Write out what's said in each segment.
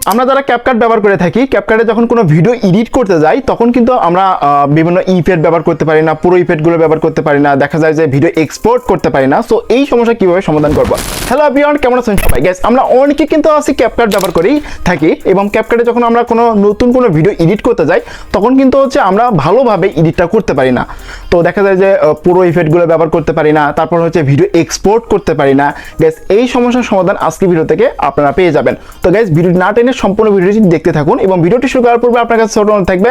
আমরা যারা ক্যাপকাট ব্যবহার করে থাকি, ক্যাপকাটে যখন কোনো ভিডিও এডিট করতে যাই তখন কিন্তু আমরা বিভিন্ন ইফেক্ট ব্যবহার করতে পারি না, পুরো ইফেক্টগুলো ব্যবহার করতে পারি না, দেখা যায় যে ভিডিও এক্সপোর্ট করতে পারি না। সো এই সমস্যা কিভাবে সমাধান করব? হ্যালো এভরিওয়ান, কেমন আছেন সবাই? গাইস, আমরা অনেকে কিন্তু আছি ক্যাপকাট ব্যবহার করেই থাকি, এবং ক্যাপকাটে যখন আমরা নতুন কোনো ভিডিও এডিট করতে যাই তখন কিন্তু আমরা ভালোভাবে এডিটটা করতে পারি না। তো দেখা যায় যে পুরো ইফেক্টগুলো ব্যবহার করতে পারি না, তারপর ভিডিও এক্সপোর্ট করতে পারি না। গাইস, এই সমস্যার সমাধান আজকে ভিডিও থেকে আপনারা পেয়ে যাবেন। তো গাইস, ভিডিও না টেনে সম্পূর্ণ ভিডিওটি দেখতে থাকুন, এবং ভিডিওটি শুরু করার পূর্বে আপনার কাছে ছোট অনুরোধ থাকবে,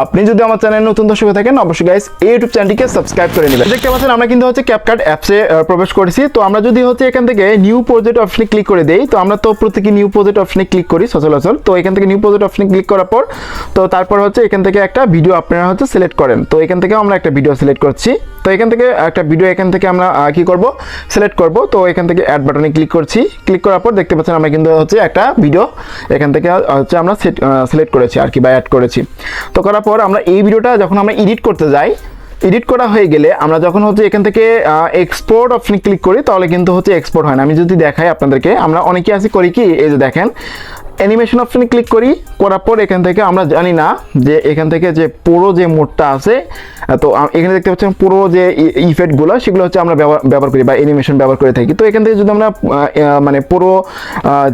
আপনি যদি আমার চ্যানেলে নতুন দর্শক হয়ে থাকেন অবশ্যই গাইস এই ইউটিউব চ্যানেলটিকে সাবস্ক্রাইব করে নেবেন। দেখতে পাচ্ছেন আমরা কিন্তু ক্যাপকাট অ্যাপসে প্রবেশ করেছি। তো আমরা যদি এখান থেকে নিউ প্রজেক্ট অপশনে ক্লিক করে দেই, তো আমরা তো প্রত্যেকে নিউ প্রজেক্ট অপশনে ক্লিক করি সচরাচর। তো এখান থেকে নিউ প্রজেক্ট অপশনে ক্লিক করার পর তো তারপর এখান থেকে একটা ভিডিও আপনারা সিলেক্ট করেন। তো এখান থেকে আমরা একটা ভিডিও সিলেক্ট করছি। তো এখান থেকে একটা ভিডিও এখান থেকে আমরা কি করব, সিলেক্ট করব। তো এখান থেকে অ্যাড বাটনে ক্লিক করছি। ক্লিক করার পর দেখতে পাচ্ছেন আমরা কিন্তু একটা ভিডিও এখান থেকে আমরা সিলেক্ট করেছি আর কি, বা অ্যাড করেছি। তো করার পর আমরা এই ভিডিওটা যখন আমরা এডিট করতে যাই, এডিট করা হয়ে গেলে আমরা যখন এখান থেকে এক্সপোর্ট অপশনে ক্লিক করি তাহলে কিন্তু এক্সপোর্ট হয় না। আমি যদি দেখাই আপনাদেরকে, আমরা অনেকে আছি করি কি, এই যে দেখেন অ্যানিমেশন অপশনে ক্লিক করি, করার পর এখান থেকে আমরা জানি না যে এখান থেকে যে পুরো যে মোডটা আছে, তো এখানে দেখতে পাচ্ছেন পুরো যে ইফেক্টগুলো সেগুলো আমরা ব্যবহার করি বা অ্যানিমেশন ব্যবহার করে থাকি। তো এখান থেকে যদি আমরা মানে পুরো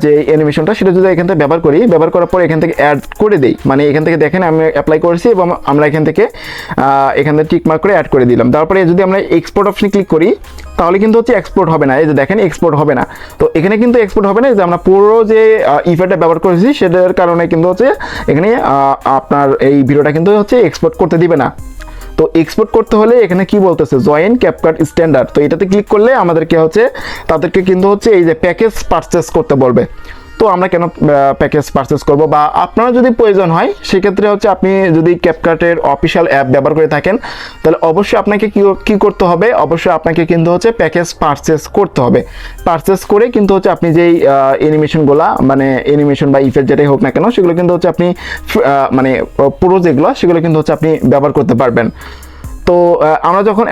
যে অ্যানিমেশনটা সেটা যদি এখান থেকে ব্যবহার করি, ব্যবহার করার পর এখান থেকে অ্যাড করে দেই, মানে এখান থেকে দেখেন আমি অ্যাপ্লাই করেছি এবং আমরা এখান থেকে টিক মার্ক করে অ্যাড করে দিলাম। তারপরে যদি আমরা এক্সপোর্ট অপশনে ক্লিক করি তাহলে কিন্তু এক্সপোর্ট হবে না। এই যে দেখেন এক্সপোর্ট হবে না। তো এখানে কিন্তু এক্সপোর্ট হবে না, যে আমরা পুরো যে ইফেক্টটা ব্যবহার করেছি সেটার কারণে কিন্তু এখানে আপনার এই ভিডিওটা কিন্তু এক্সপোর্ট করতে দিবে না। তো এক্সপোর্ট করতে হলে এখানে কি বলতেছে, জয়েন ক্যাপকাট স্ট্যান্ডার্ড। তো এটাতে ক্লিক করলে আমাদেরকে তাদেরকে কিন্তু এই যে প্যাকেজ পারচেস করতে বলবে। তো আমরা কেন প্যাকেজ পারচেস করব, বা আপনারা যদি প্রয়োজন হয় সেক্ষেত্রে আপনি যদি ক্যাপকাটের অফিসিয়াল অ্যাপ ব্যবহার করে থাকেন তাহলে অবশ্যই আপনাকে কি করতে হবে, অবশ্যই আপনাকে কিন্তু প্যাকেজ পারচেস করতে হবে। পারচেস করে কিন্তু আপনি যেই অ্যানিমেশনগুলো, মানে অ্যানিমেশন বা ইফেক্ট যেটাই হোক না কেন সেগুলো কিন্তু আপনি মানে পুরো যেগুলো সেগুলো কিন্তু আপনি ব্যবহার করতে পারবেন। তো আমরা যখন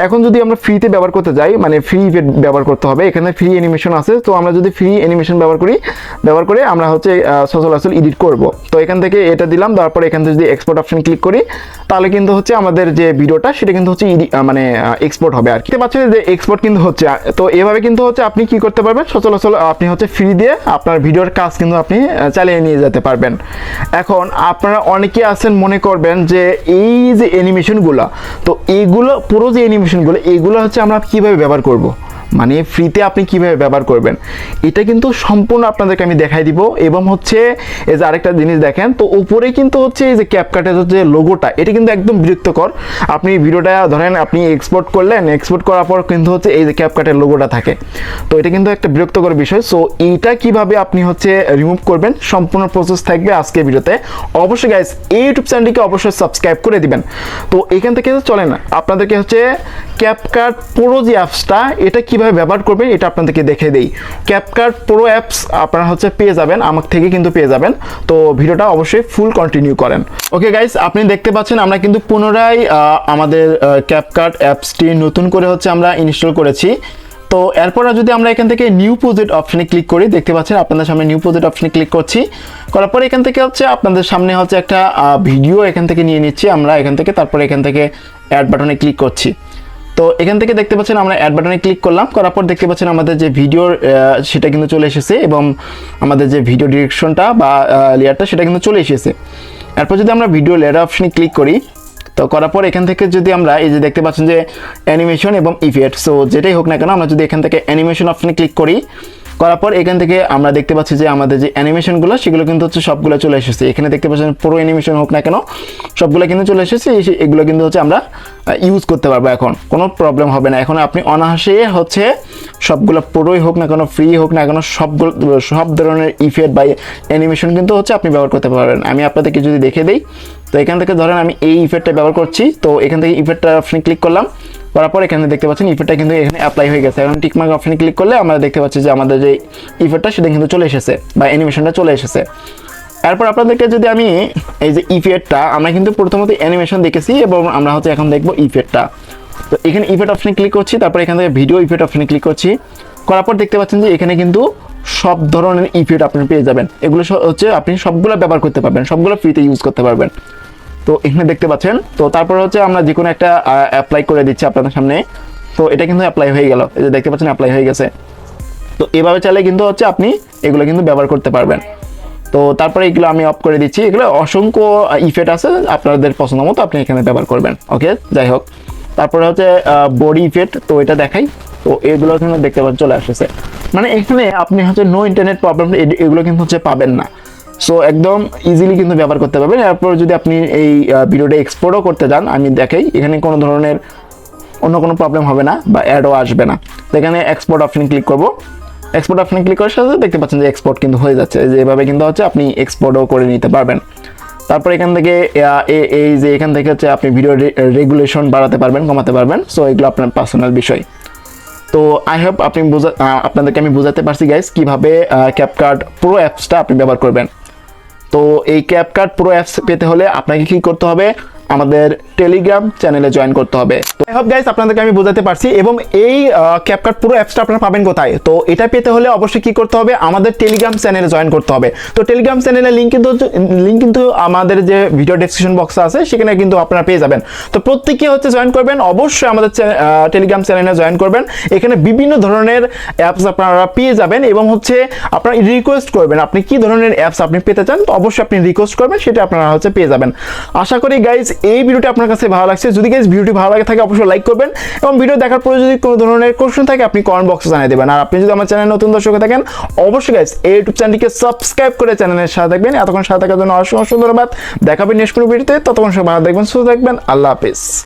এখন যদি আমরা ফ্রিতে ব্যবহার করতে যাই, মানে ফ্রি ইফেক্ট ব্যবহার করতে হবে, এখানে ফ্রি অ্যানিমেশন আছে। তো আমরা যদি ফ্রি অ্যানিমেশন ব্যবহার করে আমরা সচরাচর এডিট করব। তো এখান থেকে এটা দিলাম, তারপরে এখান থেকে যদি এক্সপোর্ট অপশন ক্লিক করি তাহলে কিন্তু আমাদের যে ভিডিওটা সেটা কিন্তু মানে এক্সপোর্ট হবে আর কি। দেখতে পাচ্ছেন যে এক্সপোর্ট কিন্তু হচ্ছে। তো এভাবে কিন্তু আপনি কি করতে পারবেন, সচরাচর আপনি ফ্রি দিয়ে আপনার ভিডিওর কাজ কিন্তু আপনি চালিয়ে নিয়ে যেতে পারবেন। এখন আপনারা অনেকে আছেন মনে করবেন যে এই যে অ্যানিমেশনগুলো, তো এইগুলো পুরো যে অ্যানিমেশনগুলো এগুলো আমরা কিভাবে ব্যবহার করব, মানে ফ্রিতে আপনি কিভাবে ব্যবহার করবেন, এটা কিন্তু সম্পূর্ণ আপনাদেরকে আমি দেখাই দিব। এবং এই যে আরেকটা জিনিস দেখেন, তো উপরে কিন্তু এই যে ক্যাপকাটের যে লোগোটা, এটা কিন্তু একদম বিরক্তকর। আপনি ভিডিওটা ধরেন আপনি এক্সপোর্ট করলেন, এক্সপোর্ট করার পর কিন্তু এই যে ক্যাপকাটের লোগোটা থাকে, তো এটা কিন্তু একটা বিরক্তকর বিষয়। সো এইটা কিভাবে আপনি রিমুভ করবেন সম্পূর্ণ প্রসেস থাকবে আজকের ভিডিওতে। অবশ্যই গাইস এই ইউটিউব চ্যানেলটিকে অবশ্যই সাবস্ক্রাইব করে দিবেন। তো এখান থেকে চলেন আপনাদেরকে ক্যাপকাট প্রো যে অ্যাপসটা এটা কিভাবে ব্যবহার করবেন এটা আপনাদেরকে দেখে দেই। ক্যাপকাট প্রো অ্যাপস আপনারা পেয়ে যাবেন, আমার থেকে কিন্তু পেয়ে যাবেন। তো ভিডিওটা অবশ্যই ফুল কন্টিনিউ করেন। ওকে গাইস, আপনি দেখতে পাচ্ছেন আমরা কিন্তু পুনরায় আমাদের ক্যাপকাট অ্যাপসটি নতুন করে আমরা ইনস্টল করেছি। তো এরপর যদি আমরা এখান থেকে নিউ প্রজেক্ট অপশনে ক্লিক করি, দেখতে পাচ্ছেন আপনাদের সামনে নিউ প্রজেক্ট অপশনে ক্লিক করছি। করার পরে এখান থেকে আপনাদের সামনে একটা ভিডিও এখান থেকে নিয়ে নিচ্ছি আমরা এখান থেকে। তারপরে এখান থেকে অ্যাড বাটনে ক্লিক করছি। তো এখান থেকে দেখতে পাচ্ছেন আমরা অ্যাড বাটনে ক্লিক করলাম, করার পর দেখতে পাচ্ছেন আমাদের যে ভিডিওর সেটা কিন্তু চলে এসেছে, এবং আমাদের যে ভিডিও ডিরেকশনটা বা লেয়ারটা সেটা কিন্তু চলে এসেছে। এরপর যদি আমরা ভিডিও লেয়ার অপশনে ক্লিক করি, তো করার পর এখান থেকে যদি আমরা এই যে দেখতে পাচ্ছেন যে অ্যানিমেশন এবং ইফেক্ট, সো যেটাই হোক না কেন আমরা যদি এখান থেকে অ্যানিমেশন অপশনে ক্লিক করি, করার পর এখান থেকে আমরা দেখতে পাচ্ছি যে আমাদের যে অ্যানিমেশনগুলো সেগুলো কিন্তু সবগুলো চলে এসেছে। এখানে দেখতে পাচ্ছেন পুরো অ্যানিমেশন হোক না কেন সবগুলো কিন্তু চলে এসেছে। এগুলো কিন্তু আমরা ইউজ করতে পারবো, এখন কোনো প্রবলেম হবে না। এখন আপনি অনায়াসে সবগুলো পুরোই হোক না কেন, ফ্রি হোক না কেন, সব ধরনের ইফেক্ট বা অ্যানিমেশন কিন্তু আপনি ব্যবহার করতে পারবেন। আমি আপনাদেরকে যদি দেখে দিই, তো এখান থেকে ধরেন আমি এই ইফেক্টটা ব্যবহার করছি। তো এখান থেকে ইফেক্টটা অপশনে ক্লিক করলাম, করার পর এখানে দেখতে পাচ্ছেন ইফেক্টটা কিন্তু এখানে অ্যাপ্লাই হয়ে গেছে। এখন টিকমার্ক অপশনে ক্লিক করলে আমরা দেখতে পাচ্ছি যে আমাদের যে ইফেক্টটা সেটা কিন্তু চলে এসেছে বা অ্যানিমেশনটা চলে এসেছে। এরপর আপনাদেরকে যদি আমি এই যে ইফেক্টটা, আমরা কিন্তু প্রথমত অ্যানিমেশন দেখেছি এবং আমরা এখন দেখবো ইফেক্টটা। তো এখানে ইফেক্ট অপশনে ক্লিক করছি, তারপর এখান থেকে ভিডিও ইফেক্ট অপশনে ক্লিক করছি। করার পর দেখতে পাচ্ছেন যে এখানে কিন্তু সব ধরনের ইফেক্ট আপনি পেয়ে যাবেন। এগুলো হচ্ছে আপনি সবগুলো ব্যবহার করতে পারবেন, সবগুলো ফ্রিতে ইউজ করতে পারবেন। তো এখানে দেখতে পাচ্ছেন। তো তারপরে হচ্ছে আমরা যে কোনো একটা অ্যাপ্লাই করে দিচ্ছি আপনাদের সামনে। তো এটা কিন্তু অ্যাপ্লাই হয়ে গেল, এই যে দেখতে পাচ্ছেন অ্যাপ্লাই হয়ে গেছে। তো এভাবে চাইলে কিন্তু হচ্ছে আপনি এগুলো কিন্তু ব্যবহার করতে পারবেন। তো তারপরে এগুলো আমি অফ করে দিচ্ছি। এগুলো অসংখ্য ইফেক্ট আছে, আপনাদের পছন্দ মতো আপনি এখানে ব্যবহার করবেন। ওকে, যাই হোক, তারপরে হচ্ছে বডি ইফেক্ট। তো এটা দেখাই। তো এগুলো কিন্তু দেখতে পাচ্ছেন চলে আসছে। মানে এখানে আপনি হচ্ছে নো ইন্টারনেট প্রবলেম এগুলো কিন্তু হচ্ছে পাবেন না। সো একদম ইজিলি কিন্তু ব্যবহার করতে পারবেন। এরপর যদি আপনি এই ভিডিওটা এক্সপোর্টও করতে যান, আমি দেখাই, এখানে কোনো ধরনের অন্য কোনো প্রবলেম হবে না বা অ্যাডও আসবে না। তো এখানে এক্সপোর্ট অপশন ক্লিক করব। এক্সপোর্ট অপশনে ক্লিক করার সাথে দেখতে পাচ্ছেন যে এক্সপোর্ট কিন্তু হয়ে যাচ্ছে। যে এভাবে কিন্তু হচ্ছে আপনি এক্সপোর্টও করে নিতে পারবেন। তারপর এখান থেকে এই যে এখান থেকে হচ্ছে আপনি ভিডিও রেগুলেশন বাড়াতে পারবেন, কমাতে পারবেন। সো এগুলো আপনার পার্সোনাল বিষয়। তো আই হোপ আপনাদেরকে আমি বোঝাতে পারছি গাইস কিভাবে ক্যাপকাট প্রো অ্যাপসটা আপনি ব্যবহার করবেন। তো এই ক্যাপকাট প্রো অ্যাপস পেতে হলে আপনাকে কি করতে হবে, আমাদের টেলিগ্রাম চ্যানেলে জয়েন করতে হবে। তো আই হোপ গাইস আপনাদেরকে আমি বোঝাতে পারছি। এবং এই ক্যাপকাট প্রো অ্যাপসটা আপনারা পাবেন কোথায়? তো এটা পেতে হলে অবশ্যই কি করতে হবে, আমাদের টেলিগ্রাম চ্যানেলে জয়েন করতে হবে। তো টেলিগ্রাম চ্যানেলের লিঙ্ক কিন্তু আমাদের যে ভিডিও ডেসক্রিপশন বক্সে আছে সেখানে কিন্তু আপনারা পেয়ে যাবেন। তো প্রত্যেকে হচ্ছে জয়েন করবেন, অবশ্যই আমাদের টেলিগ্রাম চ্যানেলে জয়েন করবেন। এখানে বিভিন্ন ধরনের অ্যাপস আপনারা পেয়ে যাবেন এবং হচ্ছে আপনারা রিকোয়েস্ট করবেন আপনি কি ধরনের অ্যাপস আপনি পেতে চান। তো অবশ্যই আপনি রিকোয়েস্ট করবেন, সেটা আপনারা হচ্ছে পেয়ে যাবেন। আশা করি গাইজ এই ভিডিওটি আপনার কাছে ভালো লাগছে। যদি গাইজ ভিডিওটি ভালো লাগে থাকে অবশ্যই লাইক করবেন এবং ভিডিও দেখার পরে যদি কোনো ধরনের কোশ্চেন থাকে আপনি কমেন্ট বক্সে জানিয়ে দেবেন। আর আপনি যদি আমার চ্যানেলে নতুন দর্শক থাকেন অবশ্যই গাইজ এই ইউটিউব চ্যানেলটিকে সাবস্ক্রাইব করে চ্যানেলের সাথে থাকবেন। এতক্ষণ সাথে থাকার জন্য অসংখ্য ধন্যবাদ। দেখাবেন নেক্সট কোনো ভিডিওতে, ততক্ষণ সবাই ভালো থাকবেন, সুস্থ থাকবেন। আল্লাহ হাফেজ।